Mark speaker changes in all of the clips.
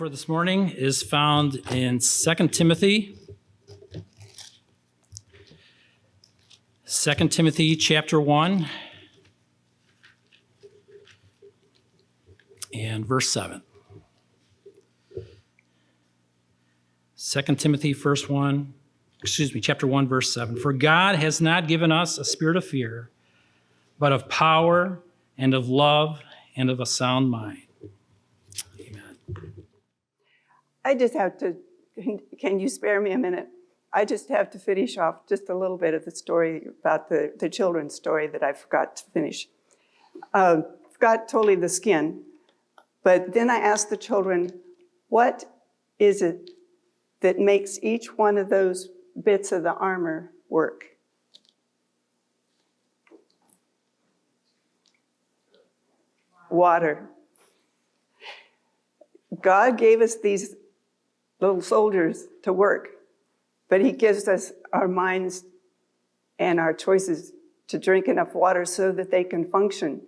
Speaker 1: for this morning is found in 2 Timothy. 2 Timothy chapter 1 and verse 7. 2 Timothy chapter 1, verse 7. For God has not given us a spirit of fear, but of power and of love and of a sound mind. Amen.
Speaker 2: I just have to, can you spare me a minute? I just have to finish off just a little bit of the story about the children's story that I forgot to finish. Forgot totally the skin, but then I asked the children, what is it that makes each one of those bits of the armor work? Water. God gave us these little soldiers to work, but he gives us our minds and our choices to drink enough water so that they can function.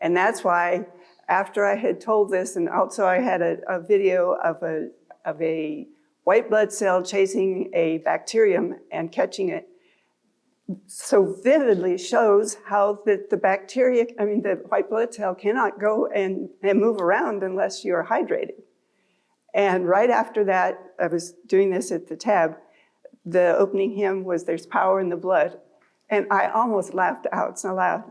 Speaker 2: And that's why after I had told this, and also I had a video of a white blood cell chasing a bacterium and catching it, so vividly shows how the bacteria, the white blood cell cannot go and move around unless you're hydrated. And right after that, I was doing this at the tab, the opening hymn was There's Power in the Blood. And I almost laughed out so loud.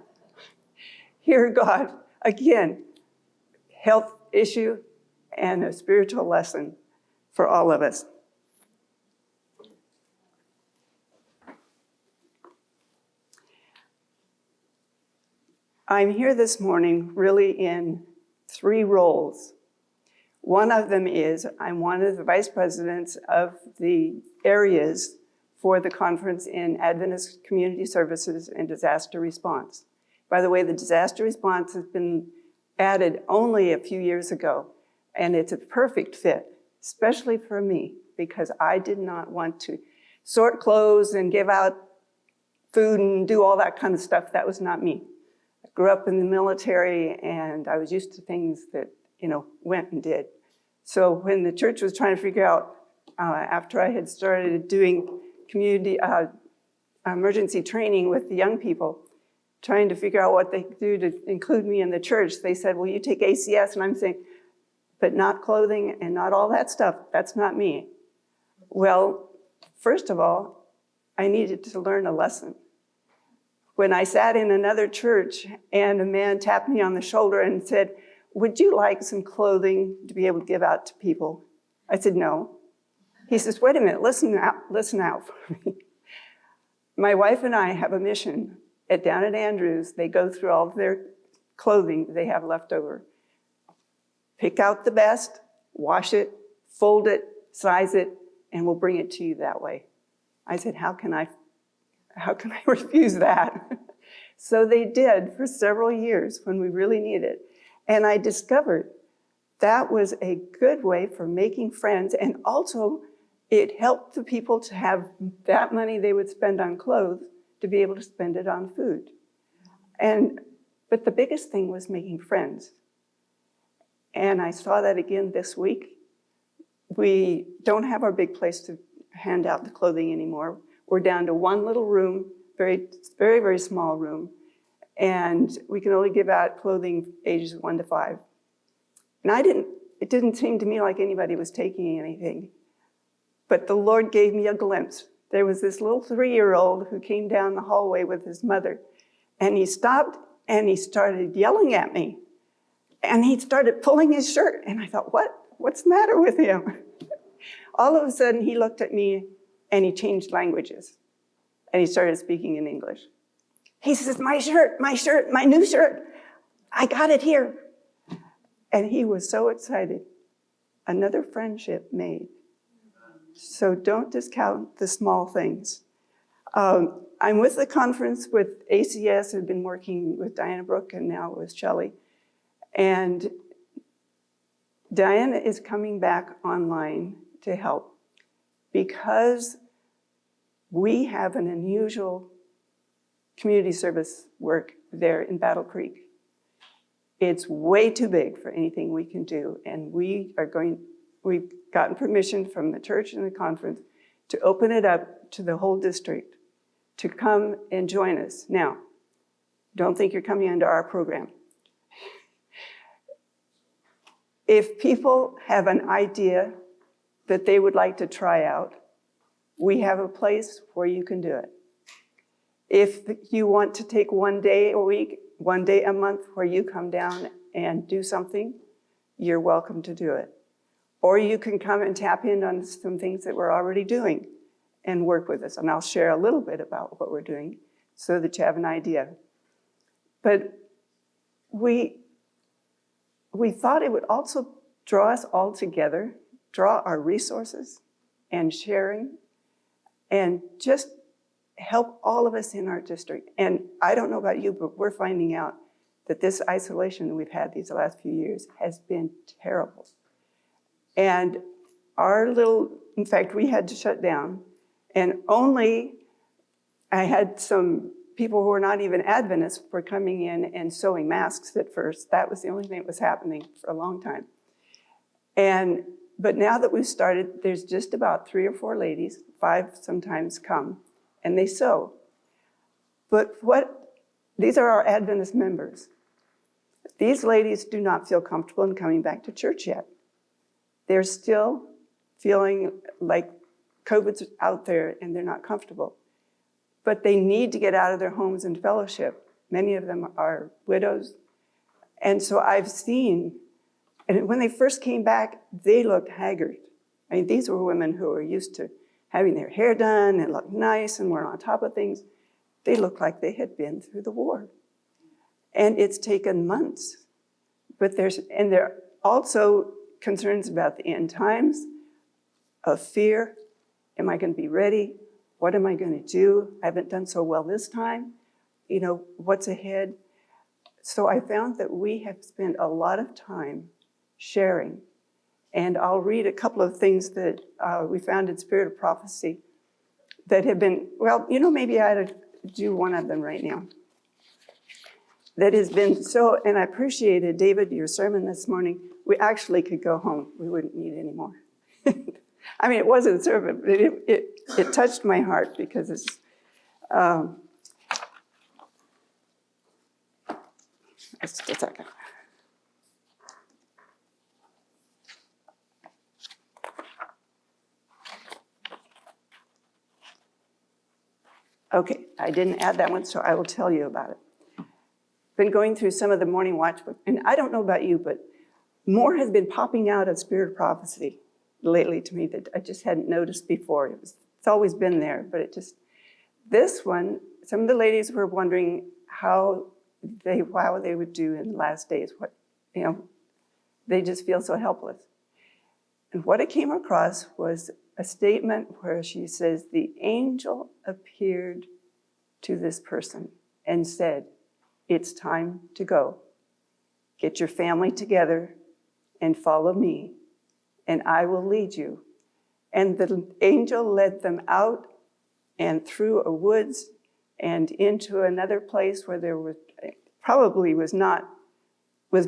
Speaker 2: Hear God, again, health issue and a spiritual lesson for all of us. I'm here this morning really in 3 roles. One of them is I'm one of the vice presidents of the areas for the conference in Adventist Community Services and Disaster Response. By the way, the disaster response has been added only a few years ago, and it's a perfect fit, especially for me, because I did not want to sort clothes and give out food and do all that kind of stuff. That was not me. I grew up in the military, and I was used to things that, went and did. So when the church was trying to figure out, after I had started doing community emergency training with the young people, trying to figure out what they could do to include me in the church, they said, well, you take ACS, and I'm saying, but not clothing and not all that stuff, that's not me. Well, first of all, I needed to learn a lesson. When I sat in another church and a man tapped me on the shoulder and said, would you like some clothing to be able to give out to people? I said, no. He says, wait a minute, listen out for me. My wife and I have a mission down at Andrews. They go through all of their clothing they have left over. Pick out the best, wash it, fold it, size it, and we'll bring it to you that way. I said, how can I refuse that? So they did for several years when we really needed it. And I discovered that was a good way for making friends, and also it helped the people to have that money they would spend on clothes to be able to spend it on food. But the biggest thing was making friends. And I saw that again this week. We don't have our big place to hand out the clothing anymore. We're down to one little room, very, very, very small room. And we can only give out clothing ages 1 to 5. And it didn't seem to me like anybody was taking anything. But the Lord gave me a glimpse. There was this little 3-year-old who came down the hallway with his mother. And he stopped and he started yelling at me. And he started pulling his shirt. And I thought, what's the matter with him? All of a sudden he looked at me and he changed languages. And he started speaking in English. He says, my shirt, my new shirt. I got it here. And he was so excited. Another friendship made. So don't discount the small things. I'm with the conference with ACS. I've been working with Diana Brooke and now with Shirley. And Diana is coming back online to help because we have an unusual community service work there in Battle Creek. It's way too big for anything we can do, and we are going we've gotten permission from the church and the conference to open it up to the whole district to come and join us. Now, don't think you're coming under our program. If people have an idea that they would like to try out, we have a place where you can do it. If you want to take one day a week, one day a month where you come down and do something, you're welcome to do it. Or you can come and tap in on some things that we're already doing and work with us. And I'll share a little bit about what we're doing so that you have an idea. But we thought it would also draw us all together, draw our resources and sharing, and just help all of us in our district. And I don't know about you, but we're finding out that this isolation that we've had these last few years has been terrible. And in fact, we had to shut down, and I had some people who were not even Adventists were coming in and sewing masks at first. That was the only thing that was happening for a long time. But now that we've started, there's just about 3 or 4 ladies, 5 sometimes come, and they sew. But these are our Adventist members. These ladies do not feel comfortable in coming back to church yet. They're still feeling like COVID's out there and they're not comfortable. But they need to get out of their homes and fellowship. Many of them are widows. And so I've seen, and when they first came back, they looked haggard. I mean, these were women who were used to having their hair done and look nice and were on top of things. They looked like they had been through the war. And it's taken months. But there are also concerns about the end times, of fear. Am I going to be ready? What am I going to do? I haven't done so well this time. What's ahead? So I found that we have spent a lot of time sharing. And I'll read a couple of things that we found in Spirit of Prophecy that have been, maybe I ought to do one of them right now. That has been so, and I appreciated, David, your sermon this morning. We actually could go home. We wouldn't need any more. I mean, it wasn't a sermon, but it touched my heart because it's, just a second. Okay, I didn't add that one, so I will tell you about it. Been going through some of the morning watch book, and I don't know about you, but more has been popping out of Spirit of Prophecy lately to me that I just hadn't noticed before. It's always been there, but this one, some of the ladies were wondering how they would do in the last days. They just feel so helpless. And what I came across was a statement where she says, the angel appeared to this person and said, it's time to go. Get your family together and follow me, and I will lead you. And the angel led them out and through a woods and into another place where there was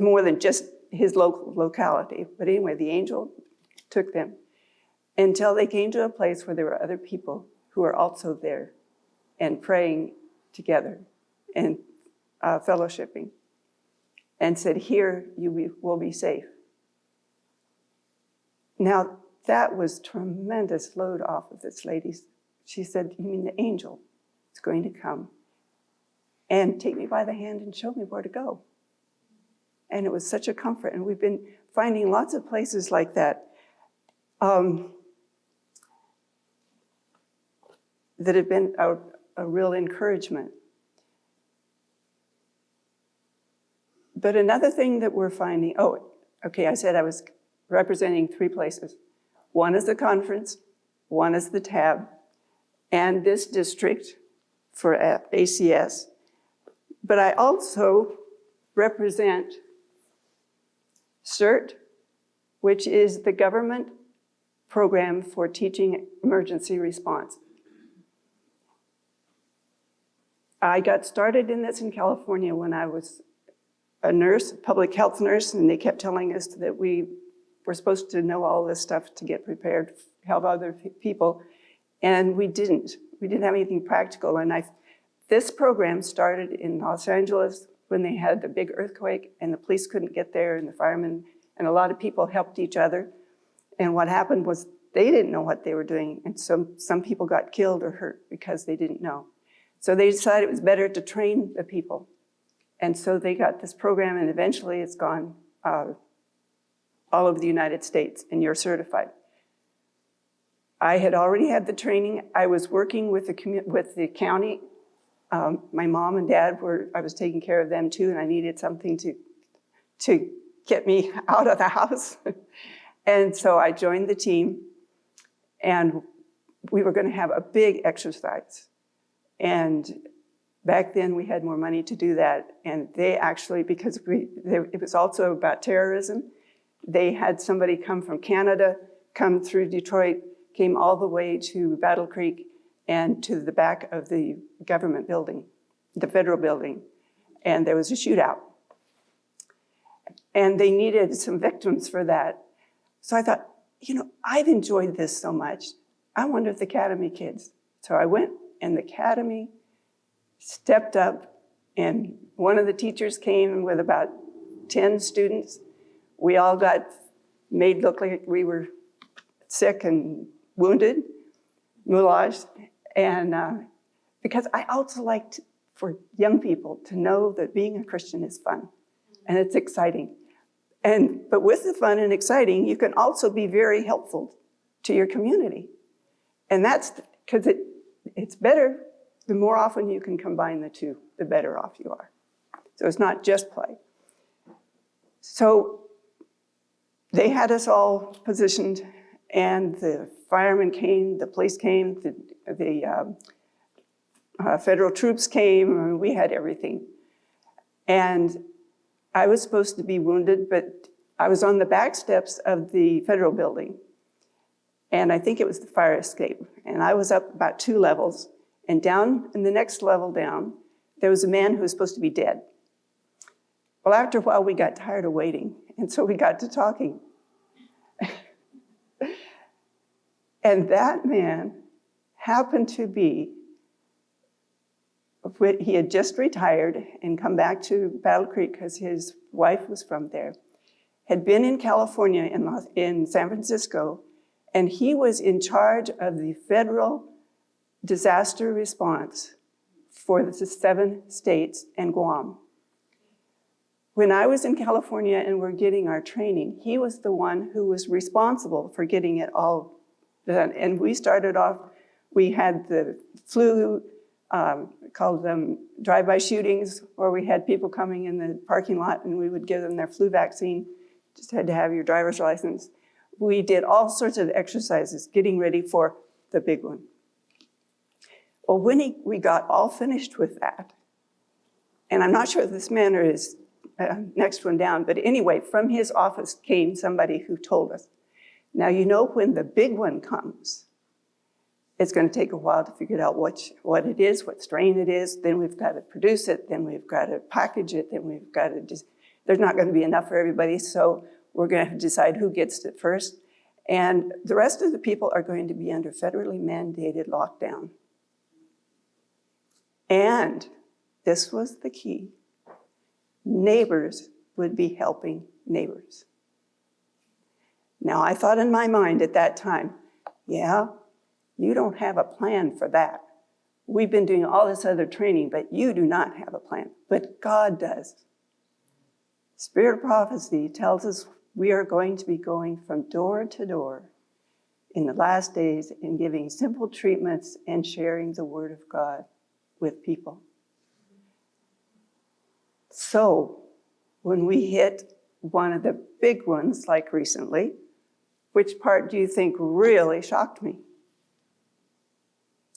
Speaker 2: more than just his locality. But anyway, the angel took them until they came to a place where there were other people who were also there and praying together and fellowshipping, and said, here you will be safe. Now, that was tremendous load off of this lady. She said, you mean the angel is going to come and take me by the hand and show me where to go? And it was such a comfort. And we've been finding lots of places like that that have been a real encouragement. But another thing that we're finding, I said I was representing 3 places. One is the conference, one is the TAB, and this district for ACS. But I also represent CERT, which is the government program for teaching emergency response. I got started in this in California when I was a nurse, a public health nurse, and they kept telling us that we we're supposed to know all this stuff to get prepared, help other people, and we didn't. We didn't have anything practical. And this program started in Los Angeles when they had the big earthquake, and the police couldn't get there, and the firemen and a lot of people helped each other. And what happened was they didn't know what they were doing, and some people got killed or hurt because they didn't know. So they decided it was better to train the people. And so they got this program, and eventually it's gone all over the United States, and you're certified. I had already had the training. I was working with the county. My mom and dad I was taking care of them too, and I needed something to get me out of the house. And so I joined the team, and we were going to have a big exercise. And back then we had more money to do that. And they actually, because it was also about terrorism, they had somebody come from Canada, come through Detroit, came all the way to Battle Creek and to the back of the government building, the federal building. And there was a shootout. And they needed some victims for that. So I thought, I've enjoyed this so much. I wonder if the Academy kids. So I went, and the Academy stepped up, and one of the teachers came with about 10 students. We all got made look like we were sick and wounded, moulaged, and because I also liked for young people to know that being a Christian is fun, and it's exciting. But with the fun and exciting, you can also be very helpful to your community. And that's because it's better, the more often you can combine the two, the better off you are. So it's not just play. So they had us all positioned, and the firemen came, the police came, the federal troops came, and we had everything. And I was supposed to be wounded, but I was on the back steps of the federal building. And I think it was the fire escape. And I was up about 2 levels. And down in the next level down, there was a man who was supposed to be dead. Well, after a while, we got tired of waiting. And so we got to talking. And that man happened to be, he had just retired and come back to Battle Creek because his wife was from there, had been in California, in San Francisco, and he was in charge of the federal disaster response for the 7 states and Guam. When I was in California and we're getting our training, he was the one who was responsible for getting it all done. And we started off, we had the flu, called them drive-by shootings, where we had people coming in the parking lot and we would give them their flu vaccine. Just had to have your driver's license. We did all sorts of exercises getting ready for the big one. Well, when we got all finished with that, and I'm not sure if this man or his next one down, but anyway, from his office came somebody who told us, now when the big one comes, it's going to take a while to figure out what it is, what strain it is. Then we've got to produce it. Then we've got to package it. Then we've got to there's not going to be enough for everybody. So we're going to have to decide who gets it first. And the rest of the people are going to be under federally mandated lockdown. And this was the key. Neighbors would be helping neighbors. Now, I thought in my mind at that time, yeah, you don't have a plan for that. We've been doing all this other training, but you do not have a plan. But God does. Spirit of prophecy tells us we are going to be going from door to door in the last days and giving simple treatments and sharing the word of God with people. So when we hit one of the big ones, like recently, which part do you think really shocked me?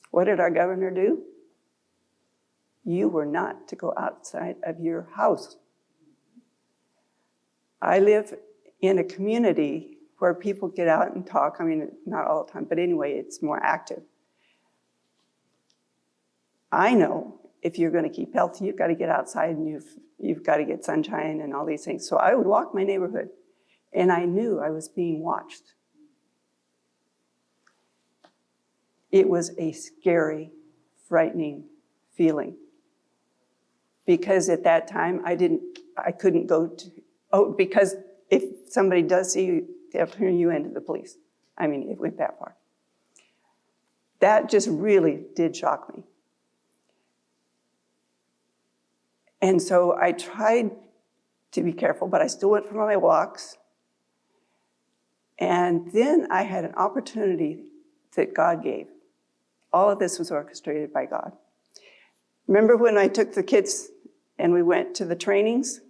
Speaker 2: What did our governor do? You were not to go outside of your house. I live in a community where people get out and talk. I mean, not all the time, but anyway, it's more active. I know if you're going to keep healthy, you've got to get outside and you've got to get sunshine and all these things. So I would walk my neighborhood. And I knew I was being watched. It was a scary, frightening feeling. Because at that time, I couldn't go to, because if somebody does see you, they'll turn you into the police. I mean, it went that far. That just really did shock me. And so I tried to be careful, but I still went for my walks. And then I had an opportunity that God gave. All of this was orchestrated by God. Remember when I took the kids and we went to the trainings?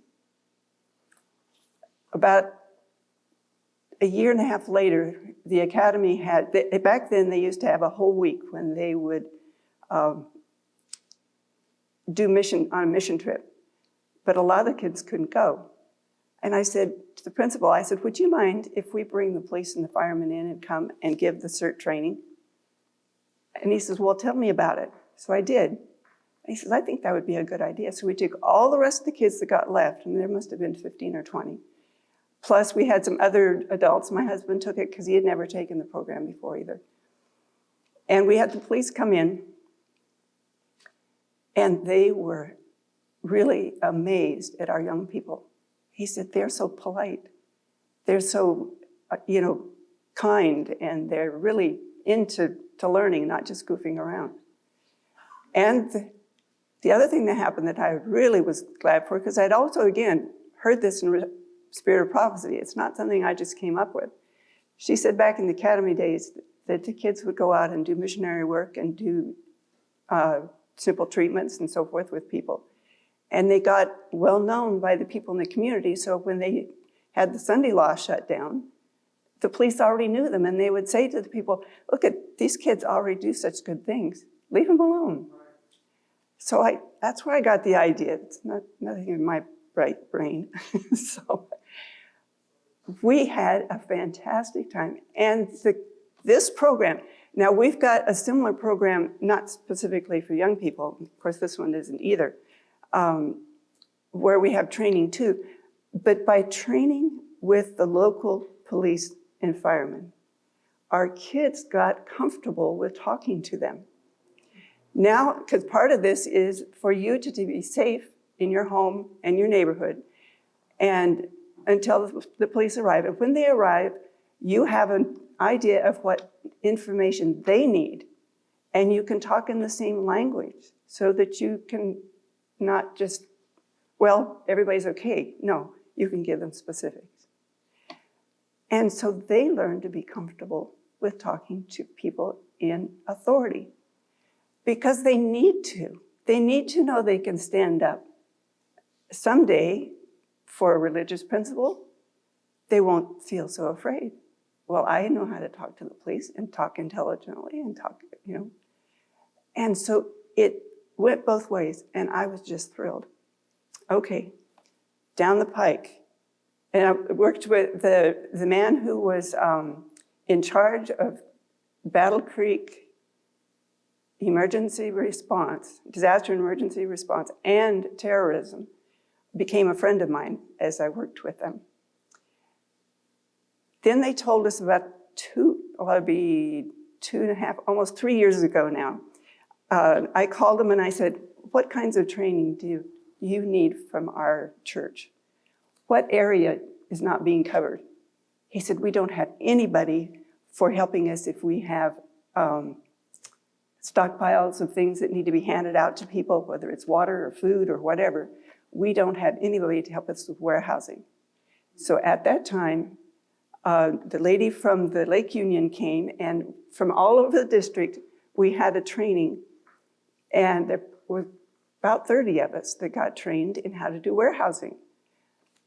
Speaker 2: About a year and a half later, the academy had, back then they used to have a whole week when they would do mission on a mission trip. But a lot of the kids couldn't go. And I said to the principal, I said, would you mind if we bring the police and the firemen in and come and give the CERT training? And he says, well, tell me about it. So I did. And he says, I think that would be a good idea. So we took all the rest of the kids that got left, and there must have been 15 or 20. Plus we had some other adults. My husband took it because he had never taken the program before either. And we had the police come in, and they were really amazed at our young people. He said, they're so polite. They're so, kind, and they're really into learning, not just goofing around. And the other thing that happened that I really was glad for, because I'd also, again, heard this in spirit of prophecy. It's not something I just came up with. She said back in the academy days that the kids would go out and do missionary work and do simple treatments and so forth with people. And they got well known by the people in the community, so when they had the Sunday law shut down, the police already knew them, and they would say to the people, look, these kids already do such good things. Leave them alone. So that's where I got the idea. It's nothing in my bright brain. So we had a fantastic time. And this program, now we've got a similar program, not specifically for young people. Of course, this one isn't either. Where we have training too, but by training with the local police and firemen, our kids got comfortable with talking to them. Now, because part of this is for you to be safe in your home and your neighborhood, and until the police arrive. And when they arrive, you have an idea of what information they need, and you can talk in the same language so that you can not just, well, everybody's okay. No, you can give them specifics. And so they learn to be comfortable with talking to people in authority because they need to. They need to know they can stand up. Someday, for a religious principle, they won't feel so afraid. Well, I know how to talk to the police and talk intelligently and talk, And so it went both ways, and I was just thrilled. Okay, down the pike. And I worked with the man who was in charge of Battle Creek emergency response, disaster and emergency response, and terrorism, became a friend of mine as I worked with them. Then they told us about almost 3 years ago now, I called them and I said, what kinds of training do you need from our church? What area is not being covered? He said, we don't have anybody for helping us if we have stockpiles of things that need to be handed out to people, whether it's water or food or whatever. We don't have anybody to help us with warehousing. So at that time, the lady from the Lake Union came, and from all over the district, we had a training, and there were about 30 of us that got trained in how to do warehousing.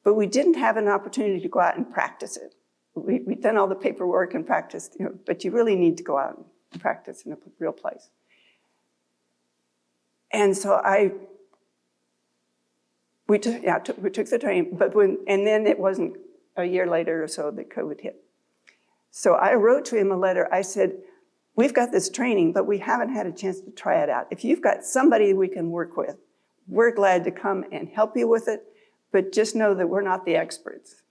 Speaker 2: But we didn't have an opportunity to go out and practice it. We'd done all the paperwork and practiced, but you really need to go out and practice in a real place. And so we took the training, and then it wasn't a year later or so that COVID hit. So I wrote to him a letter. I said, we've got this training, but we haven't had a chance to try it out. If you've got somebody we can work with, we're glad to come and help you with it, but just know that we're not the experts.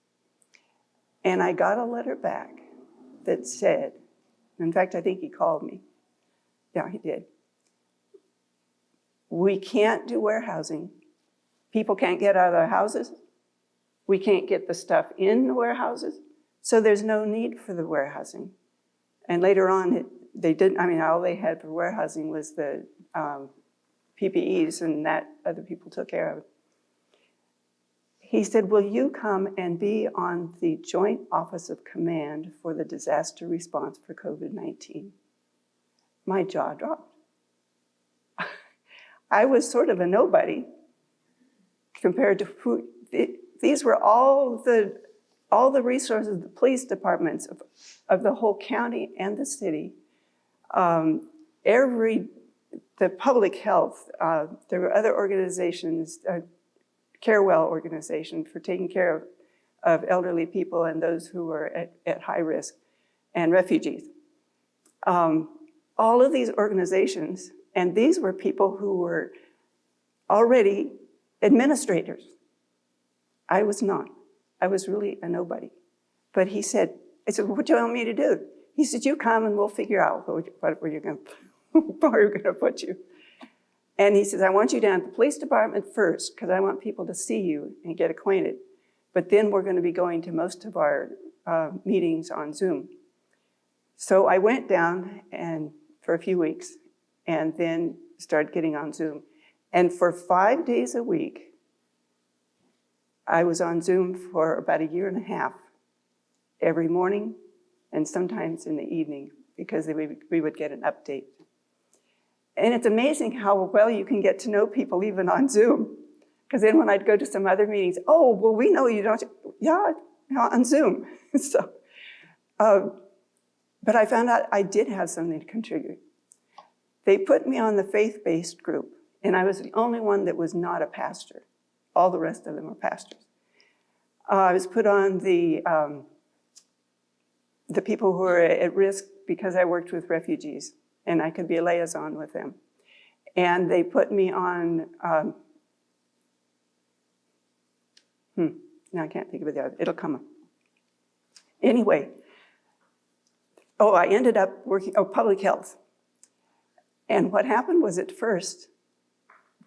Speaker 2: And I got a letter back that said, in fact, I think he called me. Yeah, he did. We can't do warehousing. People can't get out of their houses. We can't get the stuff in the warehouses. So there's no need for the warehousing. And later on, they didn't, I mean, all they had for warehousing was the PPEs, and that other people took care of. He said, will you come and be on the Joint Office of Command for the Disaster Response for COVID-19? My jaw dropped. I was sort of a nobody compared to who, these were all the resources, the police departments of the whole county and the city. The public health, there were other organizations, Carewell organization for taking care of elderly people and those who were at high risk, and refugees. All of these organizations, and these were people who were already administrators. I was not. I was really a nobody. But he said, I said, what do you want me to do? He said, you come and we'll figure out where you're going to put you. And he says, I want you down at the police department first, because I want people to see you and get acquainted. But then we're going to be going to most of our meetings on Zoom. So I went down and for a few weeks and then started getting on Zoom. And for 5 days a week, I was on Zoom for about 1.5 years, every morning and sometimes in the evening, because we would get an update. And it's amazing how well you can get to know people even on Zoom. Because then when I'd go to some other meetings, oh, well, we know you don't, yeah, on Zoom. So, but I found out I did have something to contribute. They put me on the faith-based group, and I was the only one that was not a pastor. All the rest of them were pastors. I was put on the people who are at risk because I worked with refugees, and I could be a liaison with them. And they put me on, now I can't think of it, it'll come up. Anyway, I ended up working, public health. And what happened was at first,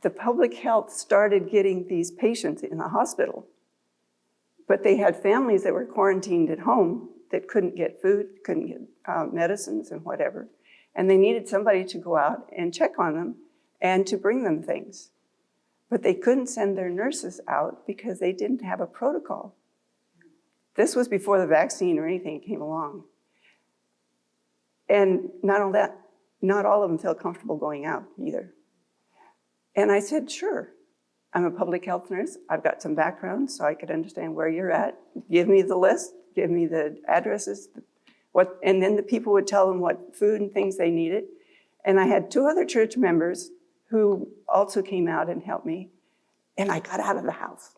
Speaker 2: the public health started getting these patients in the hospital, but they had families that were quarantined at home that couldn't get food, couldn't get medicines and whatever. And they needed somebody to go out and check on them and to bring them things. But they couldn't send their nurses out because they didn't have a protocol. This was before the vaccine or anything came along. And not only that, not all of them felt comfortable going out either. And I said, sure, I'm a public health nurse. I've got some background so I could understand where you're at. Give me the list, give me the addresses, and then the people would tell them what food and things they needed. And I had 2 other church members who also came out and helped me, and I got out of the house.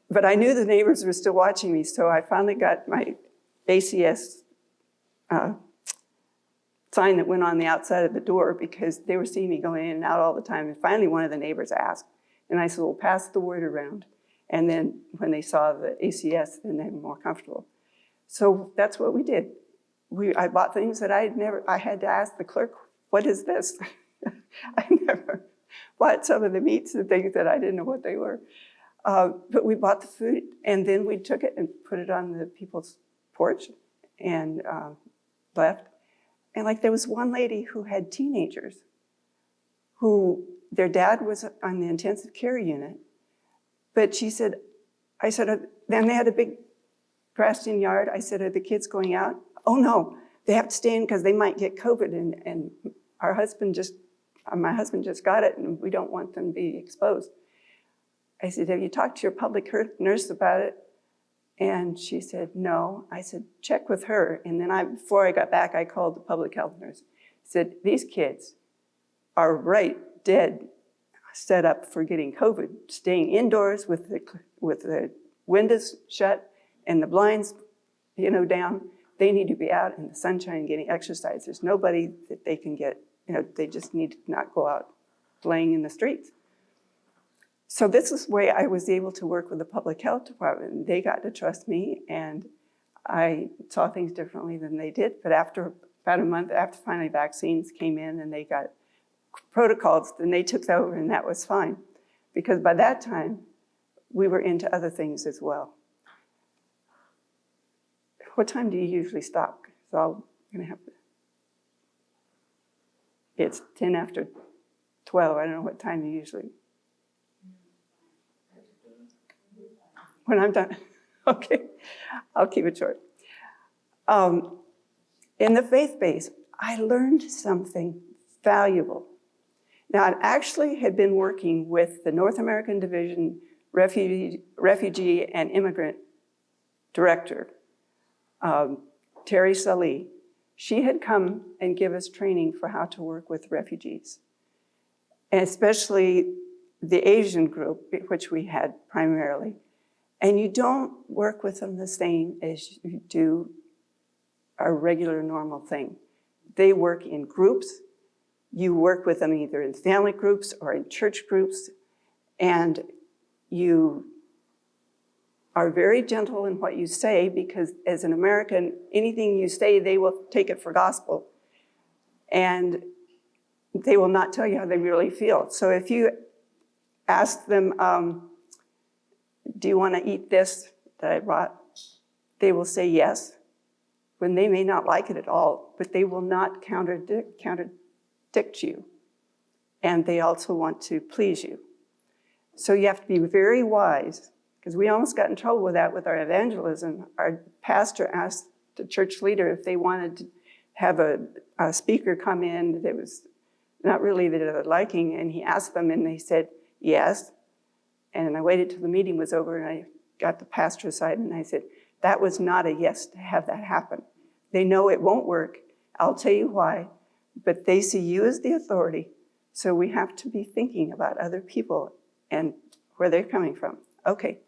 Speaker 2: But I knew the neighbors were still watching me, so I finally got my ACS sign that went on the outside of the door because they were seeing me going in and out all the time. And finally, one of the neighbors asked, and I said, well, pass the word around. And then when they saw the ACS, then they were more comfortable. So that's what we did. I bought things that I had to ask the clerk, what is this? I never bought some of the meats and things that I didn't know what they were. But we bought the food, and then we took it and put it on the people's porch and left. And like there was one lady who had teenagers who their dad was on the intensive care unit. But she said, then they had a big grassed-in yard. I said, are the kids going out? Oh no, they have to stay in because they might get COVID, and my husband just got it, and we don't want them to be exposed. I said, have you talked to your public nurse about it? And she said, no. I said, check with her. And then before I got back, I called the public health nurse. I said, these kids are dead set up for getting COVID, staying indoors with the windows shut and the blinds, down. They need to be out in the sunshine getting exercise. There's nobody that they can get, they just need to not go out playing in the streets. So this is the way I was able to work with the public health department. They got to trust me, and I saw things differently than they did. But after about a month, after finally vaccines came in and they got protocols, then they took over, and that was fine. Because by that time, we were into other things as well. What time do you usually stop? So I'm going to have to. It's 10 after 12. I don't know what time you usually. When I'm done. Okay, I'll keep it short. In the faith base, I learned something valuable. Now, I actually had been working with the North American Division Refugee and Immigrant Director, Terry Salih. She had come and give us training for how to work with refugees, and especially the Asian group, which we had primarily. And you don't work with them the same as you do a regular, normal thing. They work in groups. You work with them either in family groups or in church groups, and you are very gentle in what you say, because as an American, anything you say, they will take it for gospel. And they will not tell you how they really feel. So if you ask them, do you want to eat this that I brought? They will say yes, when they may not like it at all, but they will not contradict you. And they also want to please you. So you have to be very wise, because we almost got in trouble with that with our evangelism. Our pastor asked the church leader if they wanted to have a speaker come in that was not really their liking, and he asked them, and they said yes. And I waited till the meeting was over, and I got the pastor aside, and I said, that was not a yes to have that happen. They know it won't work. I'll tell you why. But they see you as the authority, so we have to be thinking about other people and where they're coming from. Okay.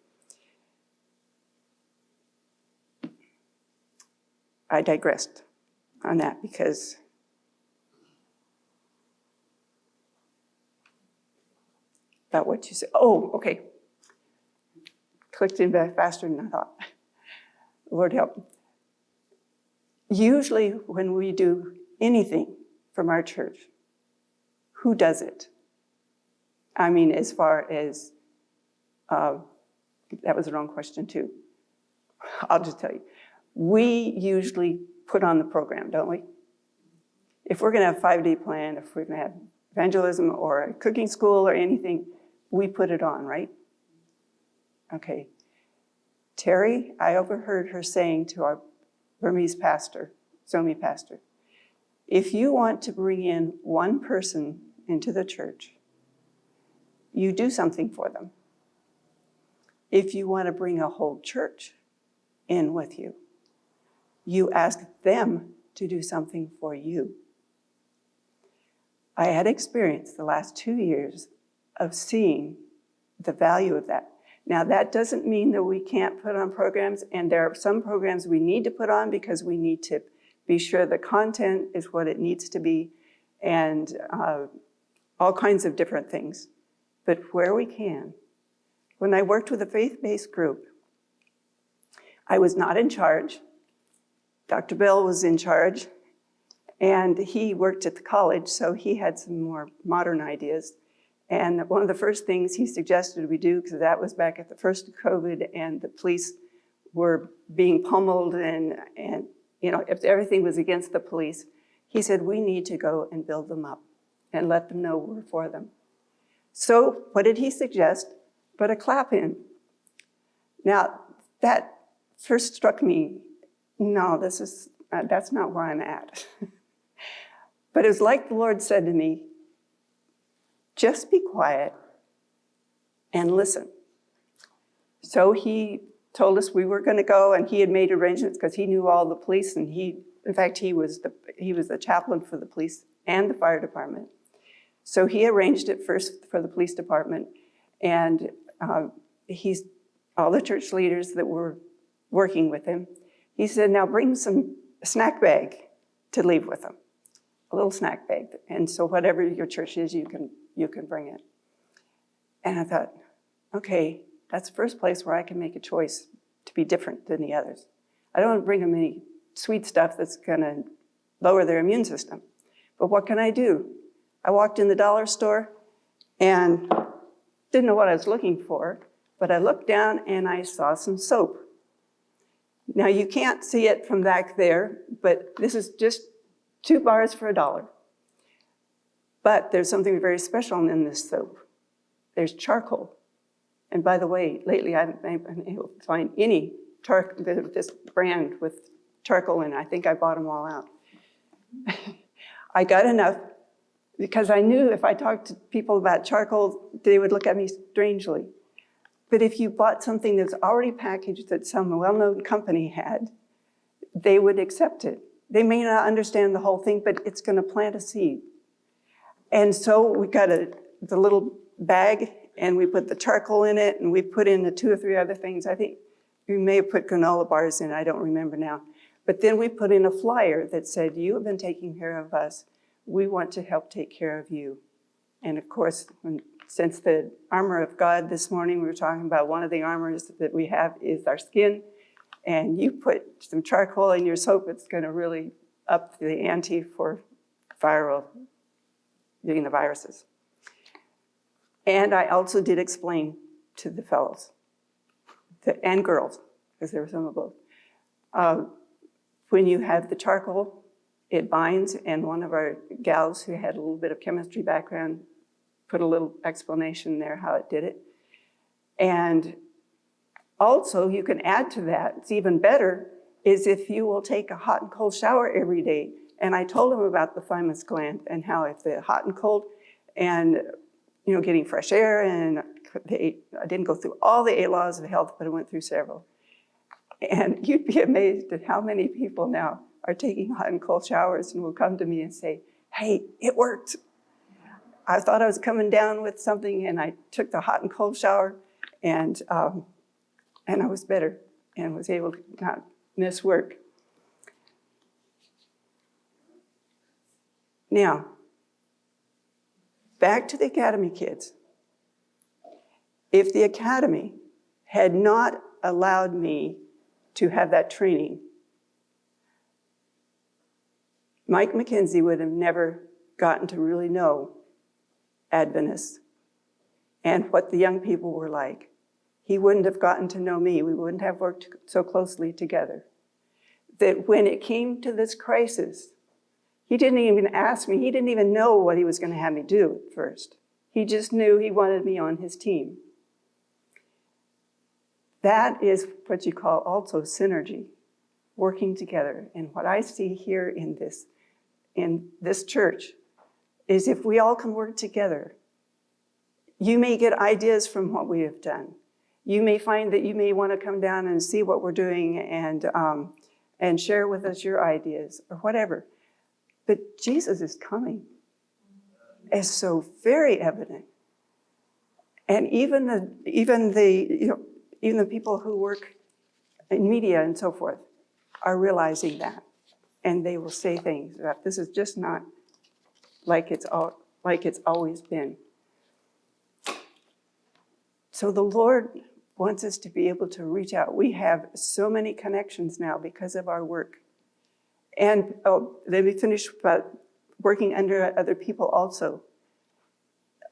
Speaker 2: I digressed on that because about what you said. Oh, okay. Clicked in back faster than I thought. Lord help. Usually when we do anything from our church, who does it? I mean, as far as, that was the wrong question too. I'll just tell you. We usually put on the program, don't we? If we're going to have a 5-day plan, if we're going to have evangelism or a cooking school or anything, we put it on, right? Okay. Terry, I overheard her saying to our Burmese pastor, Zomi pastor, if you want to bring in one person into the church, you do something for them. If you want to bring a whole church in with you, you ask them to do something for you. I had experience the last 2 years of seeing the value of that. Now, that doesn't mean that we can't put on programs, and there are some programs we need to put on because we need to be sure the content is what it needs to be, and all kinds of different things. But where we can, when I worked with a faith-based group, I was not in charge. Dr. Bell was in charge, and he worked at the college, so he had some more modern ideas. And one of the first things he suggested we do, because that was back at the first of COVID, and the police were being pummeled, and you know, if everything was against the police, he said, we need to go and build them up and let them know we're for them. So what did he suggest? But a clap-in. Now, that first struck me, no, that's not where I'm at. But it was like the Lord said to me, just be quiet and listen. So he told us we were going to go, and he had made arrangements because he knew all the police, and in fact, he was the chaplain for the police and the fire department. So he arranged it first for the police department, and all the church leaders that were working with him, he said, now bring a snack bag to leave with them, a little snack bag. And so whatever your church is, you can bring it. And I thought, okay, that's the first place where I can make a choice to be different than the others. I don't want to bring them any sweet stuff that's going to lower their immune system. But what can I do? I walked in the dollar store and didn't know what I was looking for, but I looked down and I saw some soap. Now you can't see it from back there, but this is just 2 bars for $1. But there's something very special in this soap. There's charcoal. And by the way, lately I haven't been able to find any this brand with charcoal in it. I think I bought them all out. I got enough because I knew if I talked to people about charcoal, they would look at me strangely. But if you bought something that's already packaged that some well-known company had, they would accept it. They may not understand the whole thing, but it's going to plant a seed. And so we got the little bag, and we put the charcoal in it, and we put in the 2 or 3 other things. I think we may have put granola bars in, I don't remember now. But then we put in a flyer that said, you have been taking care of us. We want to help take care of you. And of course, since the armor of God this morning, we were talking about one of the armors that we have is our skin. And you put some charcoal in your soap, it's going to really up the ante for getting the viruses. And I also did explain to the fellows and girls, because there were some of both. When you have the charcoal, it binds, and one of our gals who had a little bit of chemistry background put a little explanation there how it did it. And also, you can add to that, it's even better, is if you will take a hot and cold shower every day. And I told them about the thymus gland and how if the hot and cold and, getting fresh air, and I didn't go through all the 8 laws of health, but I went through several. And you'd be amazed at how many people now are taking hot and cold showers and will come to me and say, hey, it worked. I thought I was coming down with something, and I took the hot and cold shower, and I was better and was able to not miss work. Now, back to the academy kids. If the academy had not allowed me to have that training, Mike McKenzie would have never gotten to really know Adventists and what the young people were like. He wouldn't have gotten to know me. We wouldn't have worked so closely together. That when it came to this crisis, he didn't even ask me. He didn't even know what he was going to have me do at first. He just knew he wanted me on his team. That is what you call also synergy, working together. And what I see here in this church is if we all can work together, you may get ideas from what we have done. You may find that you may want to come down and see what we're doing and share with us your ideas or whatever. But Jesus is coming. It's so very evident. And even the people who work in media and so forth are realizing that. And they will say things that this is just not like it's always been. So the Lord wants us to be able to reach out. We have so many connections now because of our work. And let me finish about working under other people also.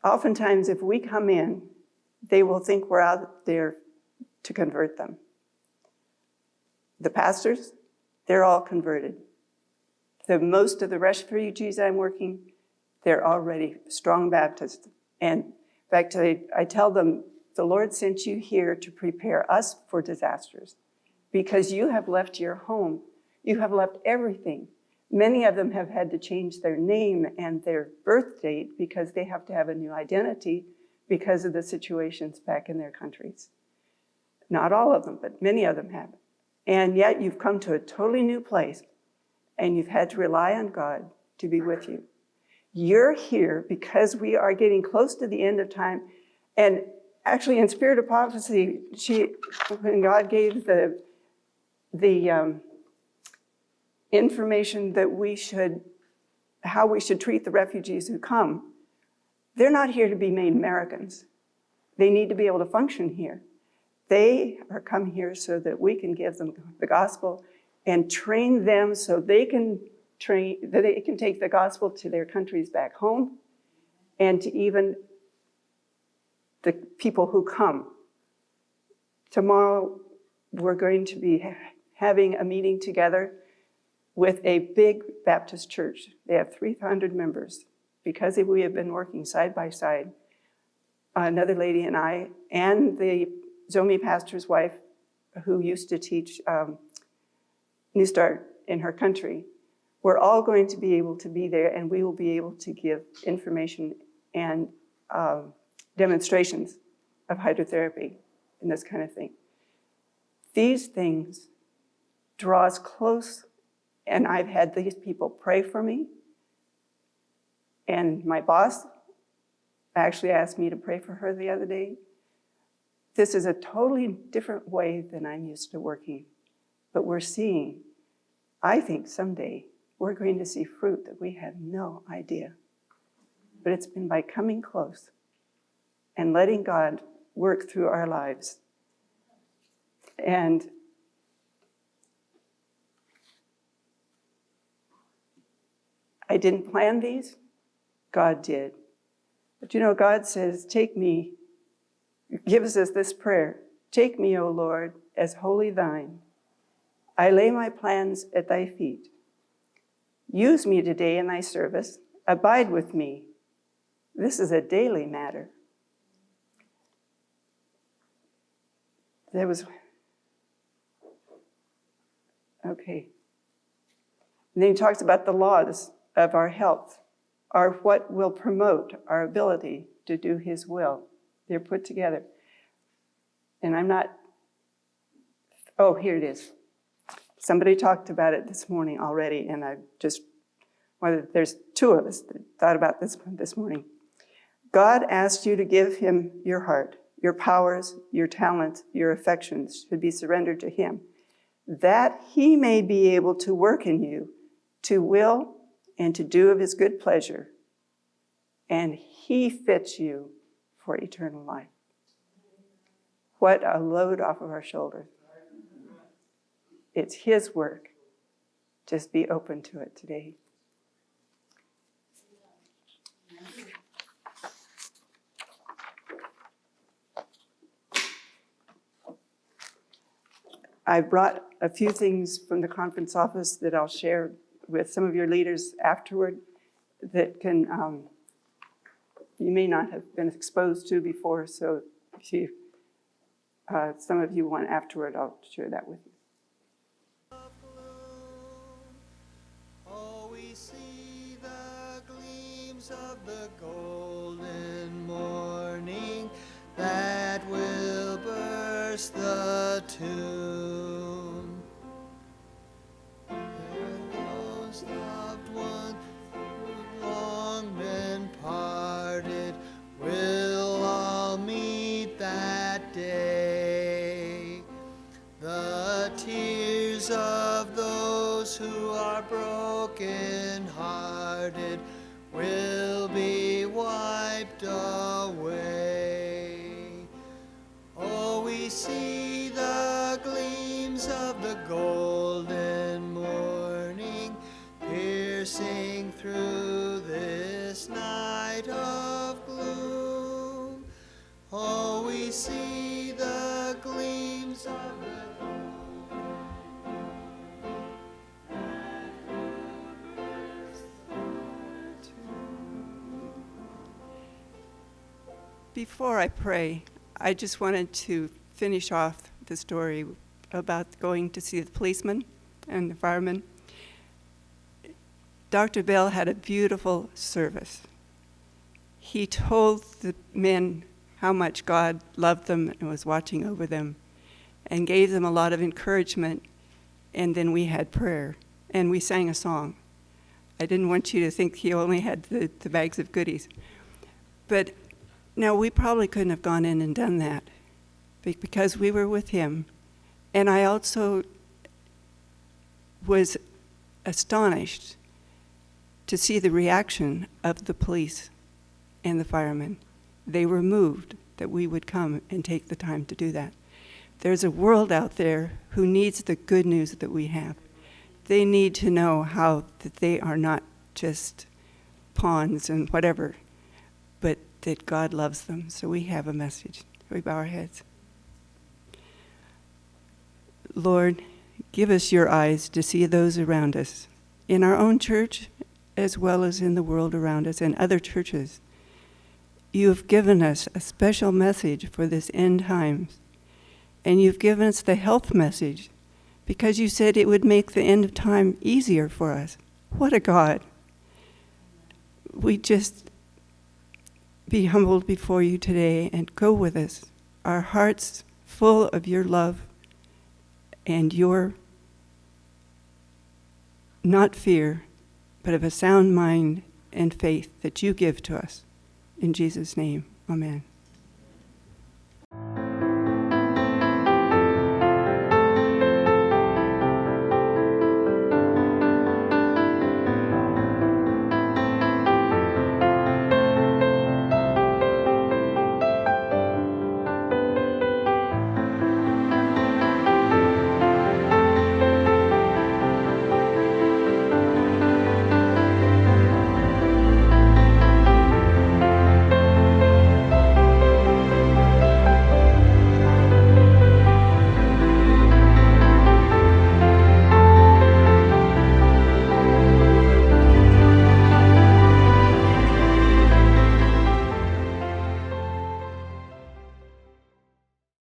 Speaker 2: Oftentimes, if we come in, they will think we're out there to convert them. The pastors, they're all converted. Most of the refugees I'm working, they're already strong Baptists. And in fact, I tell them, the Lord sent you here to prepare us for disasters because you have left your home. You have left everything. Many of them have had to change their name and their birth date because they have to have a new identity because of the situations back in their countries. Not all of them, but many of them have. And yet you've come to a totally new place and you've had to rely on God to be with you. You're here because we are getting close to the end of time. And actually in Spirit of Prophecy, when God gave the information that how we should treat the refugees who come, they're not here to be made Americans. They need to be able to function here. They are come here so that we can give them the gospel and train them so they can take the gospel to their countries back home and to even the people who come. Tomorrow, we're going to be having a meeting together with a big Baptist church. They have 300 members. Because we have been working side by side, another lady and I, and the Zomi pastor's wife, who used to teach New Start in her country, we're all going to be able to be there, and we will be able to give information and demonstrations of hydrotherapy and this kind of thing. These things draw us close, and I've had these people pray for me. And my boss actually asked me to pray for her the other day. This is a totally different way than I'm used to working. But we're seeing, I think someday, we're going to see fruit that we had no idea. But it's been by coming close and letting God work through our lives. And I didn't plan these. God did. But you know, God says, take me, gives us this prayer, take me, O Lord, as wholly thine. I lay my plans at thy feet. Use me today in thy service. Abide with me. This is a daily matter. Okay. And then he talks about the laws of our health are what will promote our ability to do his will. They're put together. And here it is. Somebody talked about it this morning already, and there's two of us that thought about this morning. God asked you to give him your heart. Your powers, your talents, your affections should be surrendered to him, that he may be able to work in you to will and to do of his good pleasure, and he fits you for eternal life. What a load off of our shoulders. It's his work. Just be open to it today. I brought a few things from the conference office that I'll share with some of your leaders afterward that can, you may not have been exposed to before, so if some of you want afterward, I'll share that with you.
Speaker 3: Oh, we see the gleams of the golden morning that will burst the tomb. Those loved ones who've long been parted will all meet that day. The tears of those who are broken-hearted will be wiped away. Oh, we see the gleams of the golden morning piercing through this night of gloom. Oh, we see the gleams of the
Speaker 2: Before I pray, I just wanted to finish off the story about going to see the policeman and the fireman. Dr. Bell had a beautiful service. He told the men how much God loved them and was watching over them and gave them a lot of encouragement, and then we had prayer and we sang a song. I didn't want you to think he only had the bags of goodies. But now, we probably couldn't have gone in and done that because we were with him. And I also was astonished to see the reaction of the police and the firemen. They were moved that we would come and take the time to do that. There's a world out there who needs the good news that we have. They need to know how that they are not just pawns and whatever, but that God loves them. So we have a message. We bow our heads. Lord, give us your eyes to see those around us, in our own church as well as in the world around us and other churches. You have given us a special message for this end times, and you've given us the health message because you said it would make the end of time easier for us. What a God. We just be humbled before you today and go with us, our hearts full of your love and your not fear, but of a sound mind and faith that you give to us. In Jesus' name, amen.